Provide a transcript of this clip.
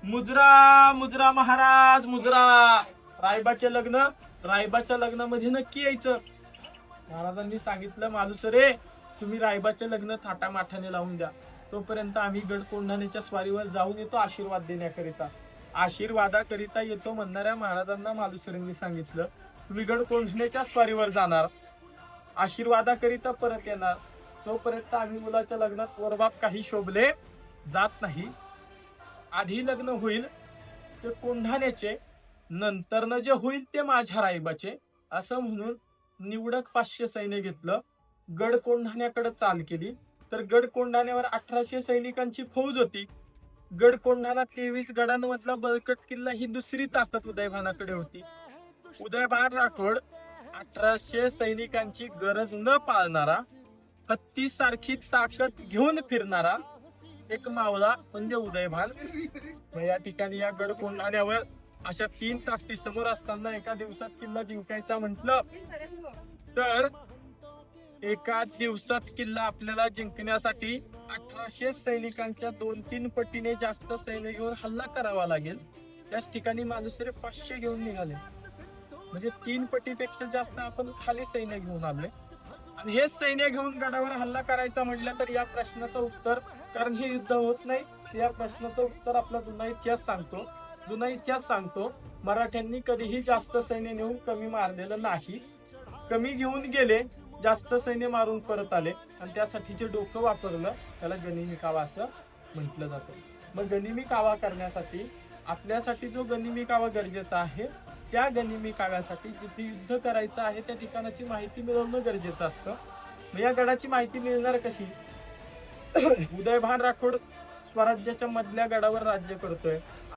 मुजरा मुजरा महाराज मुजरा. रायबाच्या लग्नामध्ये नक्की यायचं. महाराजांनी सांगितलं, मालुसरे तुम्ही रायबाचे लग्न थाटामाठाने लावून द्या, तोपर्यंत आम्ही गडकोंढाण्याच्या स्वारीवर जाऊन येतो आशीर्वाद देण्याकरिता. आशीर्वादाकरिता येतो म्हणणाऱ्या महाराजांना मालुसरेंनी सांगितलं, तुम्ही गडकोंढाण्याच्या स्वारीवर जाणार, आशीर्वादाकरिता परत येणार, तोपर्यंत आम्ही मुलाच्या लग्नात वरबाप काही शोभले जात नाही. आधी लग्न होईल ते कोंढाण्याचे, नंतरनं जे होईल ते माझ्या रायबाचे, असं म्हणून निवडक 500 सैन्य घेतलं. गडकोंढाण्याकडे चाल केली तर गडकोंढाण्यावर 1800 सैनिकांची फौज होती. गडकोंढाणा 23 गडांमधला बळकट किल्ला ही दुसरी ताकद उदयभानाकडे होती. उदयभान राठोड 1800 सैनिकांची गरज न पाळणारा, हत्तीसारखी ताकद घेऊन फिरणारा एक मावळा म्हणजे उदयभान. या ठिकाणी या गडकोंढाण्यावर अशा 3 ताकदी समोर असताना एका दिवसात किल्ला जिंकायचा म्हटलं तर एका दिवसात किल्ला आपल्याला जिंकण्यासाठी 1800 सैनिकांच्या 2-3 पटीने जास्त सैन्य घेऊन हल्ला करावा लागेल. त्याच ठिकाणी मालुसरे 500 घेऊन निघाले, म्हणजे 3 पटीपेक्षा जास्त आपण खाली सैन्य घेऊन आले. आणि हेच सैन्य घेऊन गडावर हल्ला करायचा म्हटलं तर या प्रश्नाचं उत्तर, कारण हे युद्ध होत नाही, या प्रश्नाचं उत्तर आपला जुना इतिहास सांगतो. मराठ्यांनी कधीही जास्त सैन्य नेऊन कमी मारलेलं नाही. कमी घेऊन गेले, जास्त सैन्य मारून परत आले, आणि त्यासाठी जे डोकं वापरलं त्याला गनिमी कावा असं म्हटलं जातं. मग गनिमी कावा करण्यासाठी आपल्यासाठी जो गनिमी कावा गरजेचा आहे, त्या गनिमी काव्यासाठी जिथे युद्ध करायचं आहे त्या ठिकाणाची माहिती मिळवणं गरजेचं असतं. मग या गडाची माहिती मिळणार कशी? उदयभान राठोड स्वराज्याच्या मधल्या गडावर राज्य करतोय.